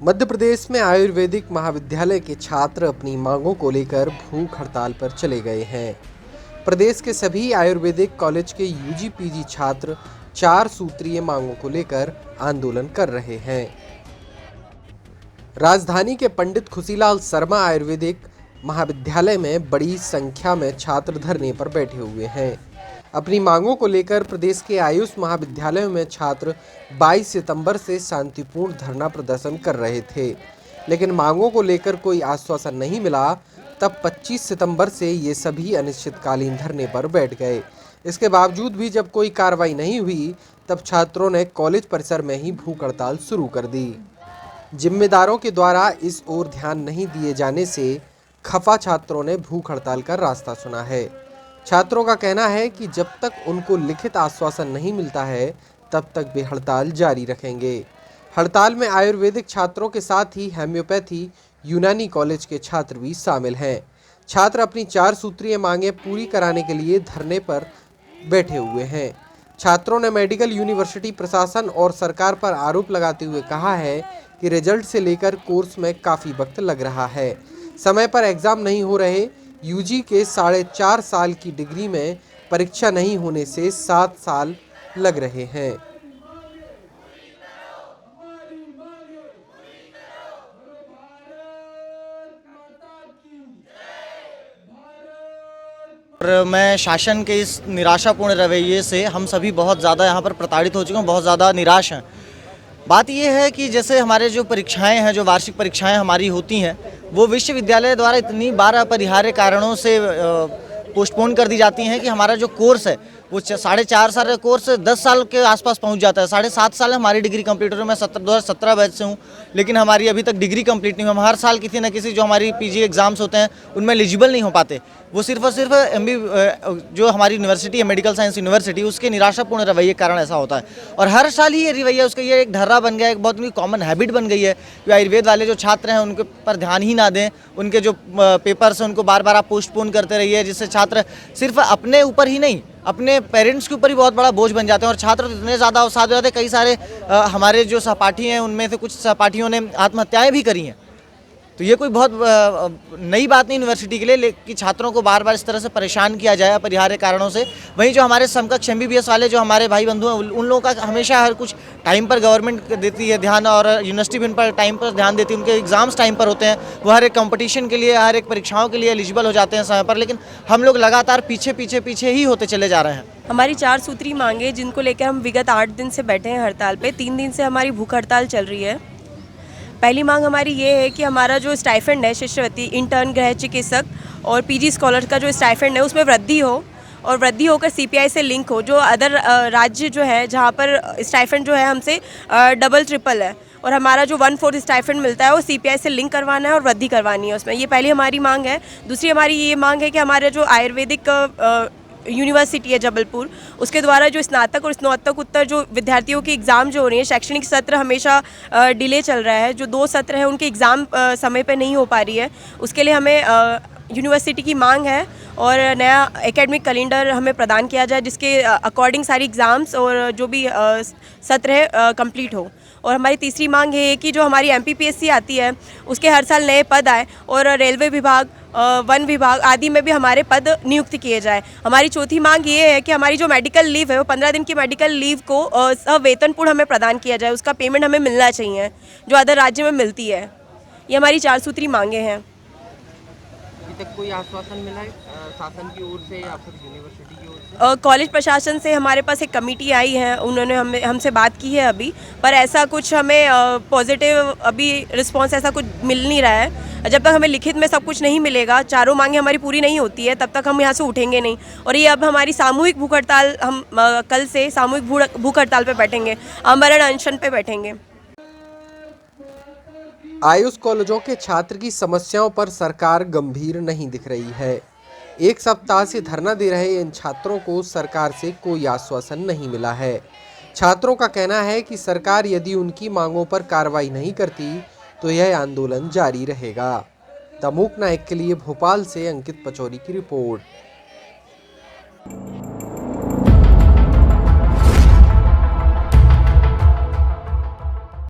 मध्य प्रदेश में आयुर्वेदिक महाविद्यालय के छात्र अपनी मांगों को लेकर भूख हड़ताल पर चले गए हैं। प्रदेश के सभी आयुर्वेदिक कॉलेज के यूजी पीजी छात्र 4 सूत्रीय मांगों को लेकर आंदोलन कर रहे हैं। राजधानी के पंडित खुशीलाल शर्मा आयुर्वेदिक महाविद्यालय में बड़ी संख्या में छात्र धरने पर बैठे हुए हैं। अपनी मांगों को लेकर प्रदेश के आयुष महाविद्यालयों में छात्र 22 सितंबर से शांतिपूर्ण धरना प्रदर्शन कर रहे थे, लेकिन मांगों को लेकर कोई आश्वासन नहीं मिला। तब 25 सितंबर से ये सभी अनिश्चितकालीन धरने पर बैठ गए। इसके बावजूद भी जब कोई कार्रवाई नहीं हुई, तब छात्रों ने कॉलेज परिसर में ही भूख हड़ताल शुरू कर दी। जिम्मेदारों के द्वारा इस ओर ध्यान नहीं दिए जाने से खफा छात्रों ने भूख हड़ताल का रास्ता चुना है। छात्रों का कहना है कि जब तक उनको लिखित आश्वासन नहीं मिलता है, तब तक वे हड़ताल जारी रखेंगे। हड़ताल में आयुर्वेदिक छात्रों के साथ ही होम्योपैथी यूनानी कॉलेज के छात्र भी शामिल हैं। छात्र अपनी 4 सूत्रीय मांगें पूरी कराने के लिए धरने पर बैठे हुए हैं। छात्रों ने मेडिकल यूनिवर्सिटी प्रशासन और सरकार पर आरोप लगाते हुए कहा है कि रिजल्ट से लेकर कोर्स में काफ़ी वक्त लग रहा है, समय पर एग्ज़ाम नहीं हो रहे। यूजी के 4.5 साल की डिग्री में परीक्षा नहीं होने से 7 साल लग रहे हैं। और मैं शासन के इस निराशापूर्ण रवैये से हम सभी बहुत ज़्यादा यहाँ पर प्रताड़ित हो चुके हैं, बहुत ज़्यादा निराश हैं। बात ये है कि जैसे हमारे जो परीक्षाएं हैं, जो वार्षिक परीक्षाएं हमारी होती हैं, वो विश्वविद्यालय द्वारा इतनी बार अपरिहार्य कारणों से पोस्टपोन कर दी जाती हैं कि हमारा जो कोर्स है वो 4.5 साल का कोर्स 10 साल के आसपास पहुंच जाता है। 7.5 साल हमारी डिग्री कंप्लीट हो रही है। मैं 2017 बैच से हूँ, लेकिन हमारी अभी तक डिग्री कंप्लीट नहीं हुई। हम हर साल किसी न किसी जो हमारी पीजी एग्जाम्स होते हैं उनमें एलिजिबल नहीं हो पाते। वो सिर्फ और सिर्फ जो हमारी यूनिवर्सिटी है, मेडिकल साइंस यूनिवर्सिटी, उसके निराशापूर्ण रवैये के कारण ऐसा होता है। और हर साल ही ये रवैया उसका ये एक ढर्रा बन गया, एक बहुत बड़ी कॉमन हैबिट बन गई है कि आयुर्वेद वाले जो छात्र हैं उनके पर ध्यान ही ना दें। उनके जो पेपर्स हैं उनको बार बार आप पोस्टपोन करते रहिए, जिससे छात्र सिर्फ अपने ऊपर ही नहीं, अपने पेरेंट्स के ऊपर भी बहुत बड़ा बोझ बन जाते हैं। और छात्र तो इतने ज़्यादा अवसाद हो जाते हैं, कई सारे हमारे जो सहपाठी हैं उनमें से कुछ सहपाठियों ने आत्महत्याएं भी करी हैं। तो ये कोई बहुत नई बात नहीं यूनिवर्सिटी के लिए कि छात्रों को बार बार इस तरह से परेशान किया जाए अपरिहार्य कारणों से। वहीं जो हमारे समकक्ष एमबीबीएस वाले जो हमारे भाई बंधु हैं, उन लोगों का हमेशा हर कुछ टाइम पर गवर्नमेंट देती है ध्यान, और यूनिवर्सिटी भी उन पर टाइम पर ध्यान देती है। उनके एग्जाम्स टाइम पर होते हैं, वो हर एक कंपटीशन के लिए, हर एक परीक्षाओं के लिए एलिजिबल हो जाते हैं समय पर। लेकिन हम लोग लगातार पीछे ही होते चले जा रहे हैं। हमारी 4 सूत्री मांगे, जिनको लेकर हम विगत 8 दिन से बैठे हैं हड़ताल पे। 3 दिन से हमारी भूख हड़ताल चल रही है। पहली मांग हमारी ये है कि हमारा जो स्टाइफंड है, शिष्यवृत्ति, इंटर्न, गृह चिकित्सक और पीजी स्कॉलर का जो स्टाइफंड है उसमें वृद्धि हो, और वृद्धि होकर सीपीआई से लिंक हो। जो अदर राज्य जो है जहाँ पर स्टाइफंड जो है हमसे डबल ट्रिपल है, और हमारा जो 1/4 स्टाइफंड मिलता है वो सीपीआई से लिंक करवाना है और वृद्धि करवानी है उसमें। ये पहली हमारी मांग है। दूसरी हमारी ये मांग है कि हमारे जो आयुर्वेदिक यूनिवर्सिटी है जबलपुर, उसके द्वारा जो स्नातक और स्नातकोत्तर जो विद्यार्थियों की एग्ज़ाम जो हो रही है, शैक्षणिक सत्र हमेशा डिले चल रहा है। जो 2 सत्र हैं उनकी एग्ज़ाम समय पे नहीं हो पा रही है। उसके लिए हमें यूनिवर्सिटी की मांग है और नया एकेडमिक कैलेंडर हमें प्रदान किया जाए, जिसके अकॉर्डिंग सारी एग्ज़ाम्स और जो भी सत्र है कंप्लीट हो। और हमारी तीसरी मांग ये है कि जो हमारी एमपीपीएससी आती है उसके हर साल नए पद आए, और रेलवे विभाग, वन विभाग आदि में भी हमारे पद नियुक्त किए जाए। हमारी चौथी मांग ये है कि हमारी जो मेडिकल लीव है वो 15 दिन की मेडिकल लीव को सवेतनपूर्ण हमें प्रदान किया जाए। उसका पेमेंट हमें मिलना चाहिए जो अदर राज्य में मिलती है। ये हमारी 4 सूत्री मांगे हैं। अभी तक कोई आश्वासन मिला है शासन की ओर से या फिर यूनिवर्सिटी की ओर से? कॉलेज प्रशासन से हमारे पास एक कमेटी आई है, उन्होंने हमसे बात की है अभी, पर ऐसा कुछ हमें पॉजिटिव अभी रिस्पांस ऐसा कुछ मिल नहीं रहा है। जब तक हमें लिखित में सब कुछ नहीं मिलेगा, चारों मांगे हमारी पूरी नहीं होती है, तब तक हम यहाँ से उठेंगे नहीं। और ये अब हमारी सामूहिक भूख हड़ताल, हम कल से सामूहिक भूख हड़ताल पे बैठेंगे, आमरण अनशन पे बैठेंगे। आयुष कॉलेजों के छात्र की समस्याओं पर सरकार गंभीर नहीं दिख रही है। 1 सप्ताह से धरना दे रहे इन छात्रों को सरकार से कोई आश्वासन नहीं मिला है। छात्रों का कहना है कि सरकार यदि उनकी मांगों पर कार्रवाई नहीं करती तो यह आंदोलन जारी रहेगा। द मूक नायक के लिए भोपाल से अंकित पचौरी की रिपोर्ट।